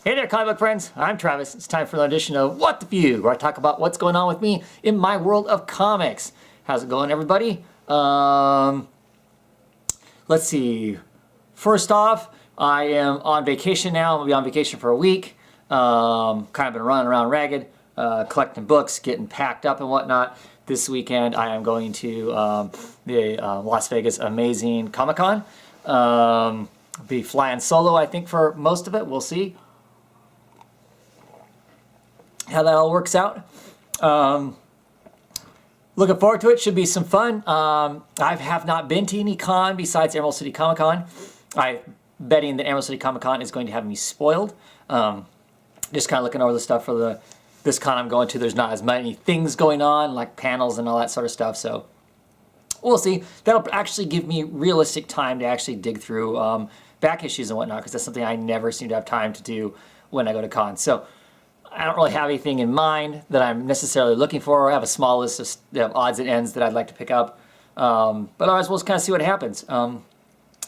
Hey there, comic book friends. I'm Travis. It's time for an edition of What the Fugue, where I talk about what's going on with me in my world of comics. How's it going, everybody? Let's see. First off, I am on vacation now. I'm going to be on vacation for a week. Kind of been running around ragged, collecting books, getting packed up and whatnot. This weekend, I am going to the Las Vegas Amazing Comic-Con. Be flying solo, I think, for most of it. We'll see how that all works out. Looking forward to it. Should be some fun. I have not been to any con besides Emerald City Comic Con. I'm betting that Emerald City Comic Con is going to have me spoiled. Just kind of looking over the stuff for this con I'm going to. There's not as many things going on, like panels and all that sort of stuff. So we'll see. That'll actually give me realistic time to actually dig through back issues and whatnot, because that's something I never seem to have time to do when I go to cons. So I don't really have anything in mind that I'm necessarily looking for. I have a small list of odds and ends that I'd like to pick up. But otherwise, we'll just kind of see what happens. There's going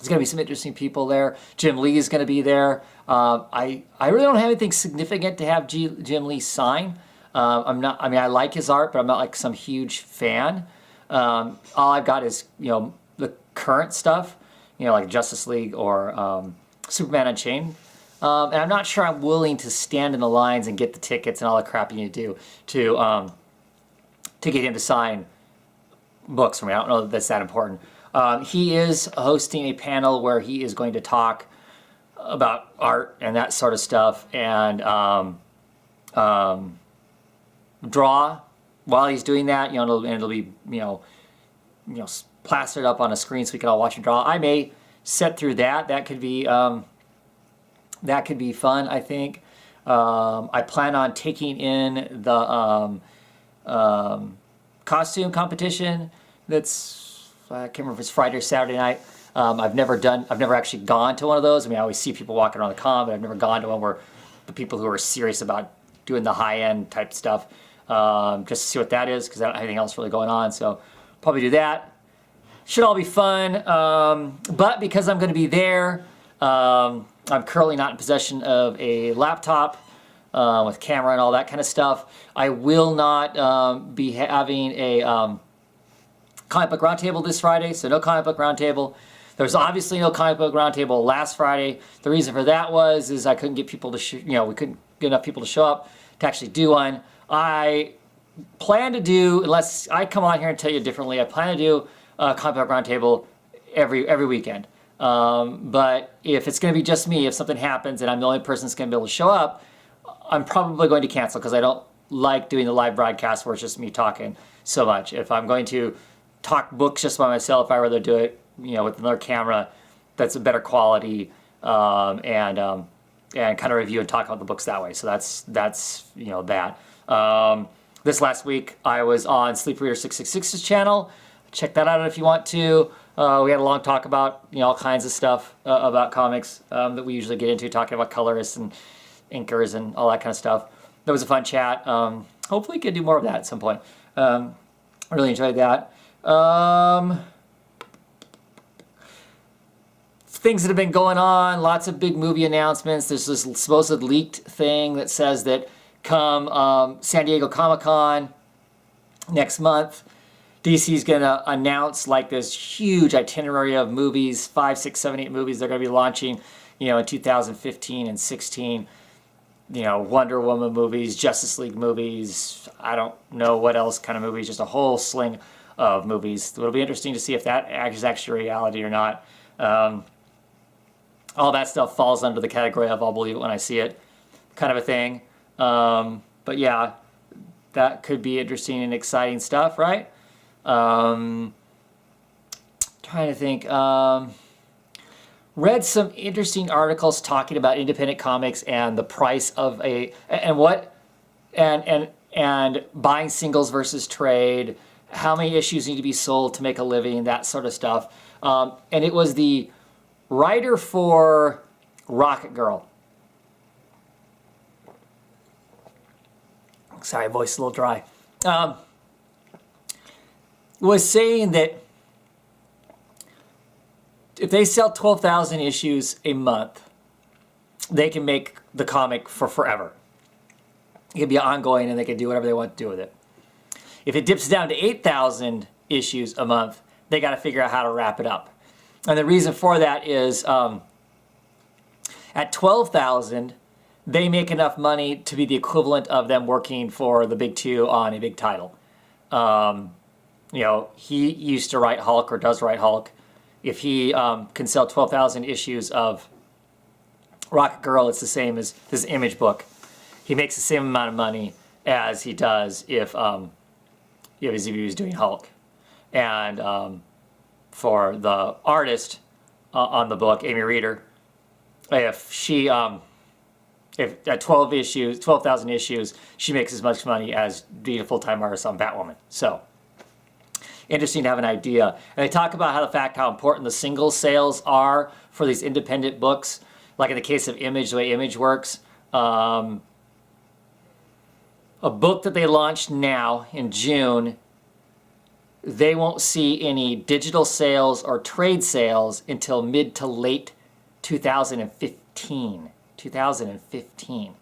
to be some interesting people there. Jim Lee is going to be there. I really don't have anything significant to have Jim Lee sign. I like his art, but I'm not like some huge fan. All I've got is, the current stuff, like Justice League or Superman Unchained. And I'm not sure I'm willing to stand in the lines and get the tickets and all the crap you need to do to get him to sign books for me. I don't know that that's that important. He is hosting a panel where he is going to talk about art and that sort of stuff, and draw while he's doing that. It'll be plastered up on a screen so we can all watch him draw. I may sit through that. That could be fun, I think. I plan on taking in the costume competition. That's, I can't remember if it's Friday or Saturday night. I've never actually gone to one of those. I always see people walking around the con, but I've never gone to one where the people who are serious about doing the high-end type stuff, just to see what that is, because I don't have anything else really going on. So probably do that. Should all be fun. But because I'm going to be there, I'm currently not in possession of a laptop with camera and all that kind of stuff. I will not be having a comic book roundtable this Friday, so no comic book roundtable. There's obviously no comic book roundtable last Friday. The reason for that is I couldn't get people to we couldn't get enough people to show up to actually do one. I plan to do, unless I come on here and tell you differently, I plan to do a comic book roundtable every weekend. But if it's going to be just me, if something happens and I'm the only person that's going to be able to show up, I'm probably going to cancel, because I don't like doing the live broadcast where it's just me talking so much. If I'm going to talk books just by myself, I'd rather do it, with another camera that's a better quality, and kind of review and talk about the books that way. So that's that. This last week I was on Sleep Reader 666's channel. Check that out if you want to. We had a long talk about all kinds of stuff about comics that we usually get into, talking about colorists and inkers and all that kind of stuff. That was a fun chat. Hopefully we can do more of that at some point. I really enjoyed that. Things that have been going on, lots of big movie announcements. There's this supposed leaked thing that says that come San Diego Comic-Con next month, DC's going to announce like this huge itinerary of movies, 5, 6, 7, 8 movies they're going to be launching, in 2015 and 16. Wonder Woman movies, Justice League movies, I don't know what else kind of movies, just a whole sling of movies. It'll be interesting to see if that is actually reality or not. All that stuff falls under the category of I'll believe it when I see it kind of a thing. But yeah, that could be interesting and exciting stuff, right? Trying to think. Read some interesting articles talking about independent comics and the price of and buying singles versus trade, how many issues need to be sold to make a living, that sort of stuff. And it was the writer for Rocket Girl. Sorry, voice is a little dry. Was saying that if they sell 12,000 issues a month, they can make the comic for forever. It can be ongoing and they can do whatever they want to do with it. If it dips down to 8,000 issues a month, they got to figure out how to wrap it up. And the reason for that is at 12,000, they make enough money to be the equivalent of them working for the big two on a big title. You know, he used to write Hulk or does write Hulk. If he can sell 12,000 issues of Rocket Girl, it's the same as his Image book. He makes the same amount of money as he does if he was doing Hulk. And for the artist on the book, Amy Reeder, if she if at 12,000 issues, she makes as much money as being a full-time artist on Batwoman. So interesting to have an idea. And they talk about how important the single sales are for these independent books. Like in the case of Image, the way Image works. A book that they launched now in June, they won't see any digital sales or trade sales until mid to late 2015. 2015.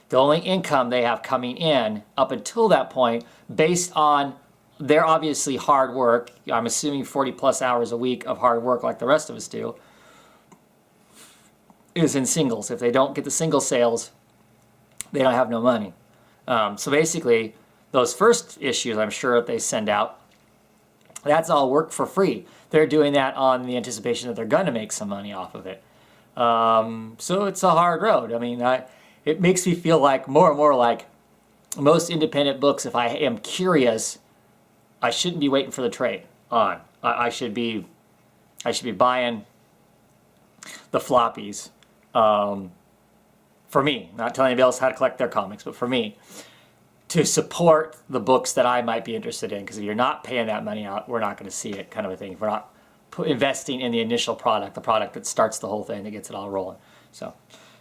The only income they have coming in up until that point, based on their obviously hard work, I'm assuming 40 plus hours a week of hard work like the rest of us do, is in singles. If they don't get the single sales, they don't have no money. So basically, those first issues I'm sure that they send out, that's all work for free. They're doing that on the anticipation that they're going to make some money off of it. So it's a hard road. I mean, it makes me feel like more and more like most independent books, if I am curious, I shouldn't be waiting for the trade on. I should be buying the floppies. For me, not telling anybody else how to collect their comics, but for me, to support the books that I might be interested in. Because if you're not paying that money out, we're not going to see it, kind of a thing. If we're not investing in the initial product, the product that starts the whole thing, that gets it all rolling. So,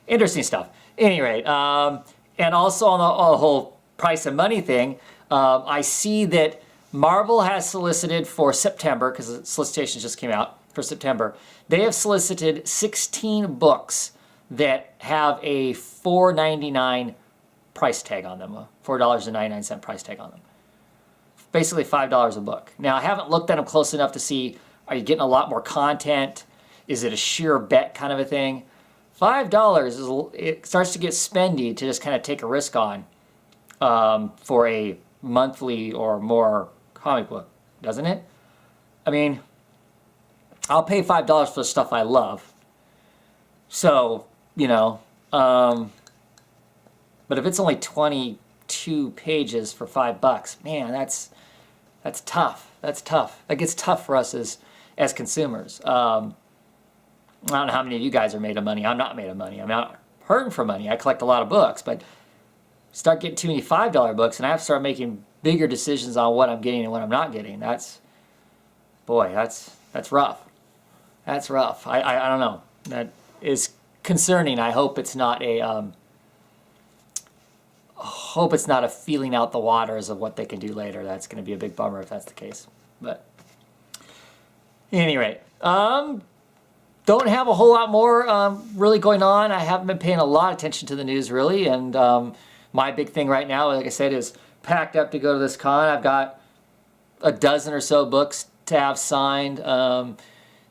interesting stuff. At any rate, and also on the whole price and money thing, I see that Marvel has solicited for September, because the solicitations just came out for September. They have solicited 16 books that have a $4.99 price tag on them, a $4.99 price tag on them. Basically $5 a book. Now, I haven't looked at them close enough to see, are you getting a lot more content? Is it a sheer bet kind of a thing? $5, it starts to get spendy to just kind of take a risk on for a monthly or more comic book, doesn't it? I mean, I'll pay $5 for the stuff I love. So, you know, but if it's only 22 pages for $5, man, that's tough. That's tough. That gets tough for us as consumers. I don't know how many of you guys are made of money. I'm not made of money. I'm not hurting for money. I collect a lot of books, but start getting too many $5 books, and I have to start making bigger decisions on what I'm getting and what I'm not getting. That's rough. That's rough. I don't know. That is concerning. I hope it's not a feeling out the waters of what they can do later. That's going to be a big bummer if that's the case. But at any rate, don't have a whole lot more really going on. I haven't been paying a lot of attention to the news really, and my big thing right now, like I said, is packed up to go to this con. I've got a dozen or so books to have signed.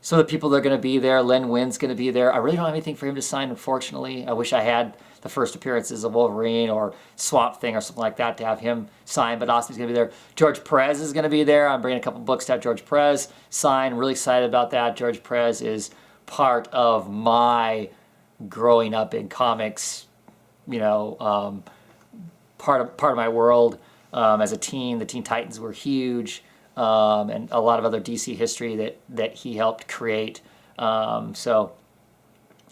So the people that are going to be there, Len Wyn's going to be there. I really don't have anything for him to sign, unfortunately. I wish I had the first appearances of Wolverine or Swamp Thing or something like that to have him sign, but Austin's going to be there. George Perez is going to be there. I'm bringing a couple books to have George Perez sign. Really excited about that. George Perez is part of my growing up in comics, you know, part of my world as a teen. The Teen Titans were huge. And a lot of other DC history that he helped create. So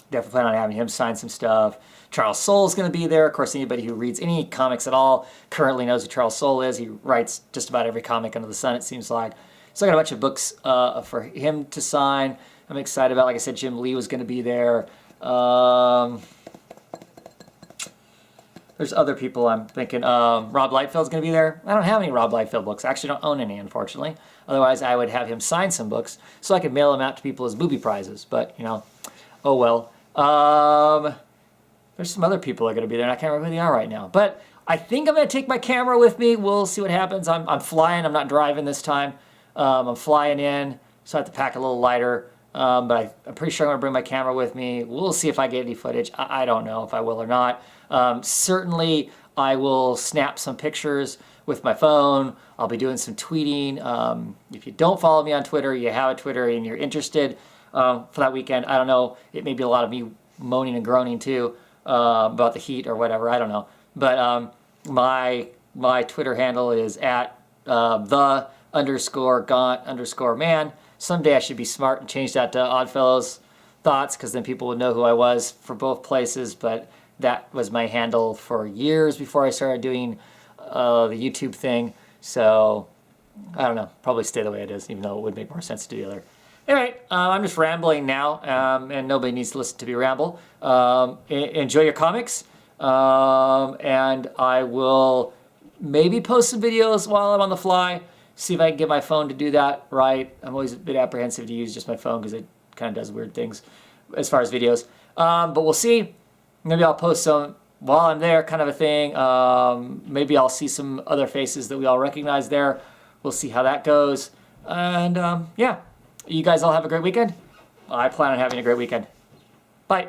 definitely plan on having him sign some stuff. Charles Soule's going to be there. Of course, anybody who reads any comics at all currently knows who Charles Soule is. He writes just about every comic under the sun, it seems like. So I got a bunch of books for him to sign. I'm excited about. Like I said, Jim Lee was going to be there. There's other people I'm thinking. Rob Lightfield's going to be there. I don't have any Rob Liefeld books. I actually don't own any, unfortunately. Otherwise, I would have him sign some books so I could mail them out to people as booby prizes. But, you know, oh well. There's some other people that are going to be there, and I can't remember who they are right now. But I think I'm going to take my camera with me. We'll see what happens. I'm flying. I'm not driving this time. I'm flying in, so I have to pack a little lighter. But I'm pretty sure I'm going to bring my camera with me. We'll see if I get any footage. I don't know if I will or not. Certainly, I will snap some pictures with my phone. I'll be doing some tweeting. If you don't follow me on Twitter, you have a Twitter and you're interested for that weekend, I don't know. It may be a lot of me moaning and groaning too about the heat or whatever. I don't know. But my Twitter handle is at the_gaunt_man. Someday I should be smart and change that to Oddfellows Thoughts, because then people would know who I was for both places. But that was my handle for years before I started doing the YouTube thing. So I don't know. Probably stay the way it is, even though it would make more sense to do the other. Anyway, I'm just rambling now, and nobody needs to listen to me ramble. Enjoy your comics, and I will maybe post some videos while I'm on the fly. See if I can get my phone to do that right. I'm always a bit apprehensive to use just my phone because it kind of does weird things as far as videos. But we'll see. Maybe I'll post some while I'm there, kind of a thing. Maybe I'll see some other faces that we all recognize there. We'll see how that goes. And yeah, you guys all have a great weekend. I plan on having a great weekend. Bye.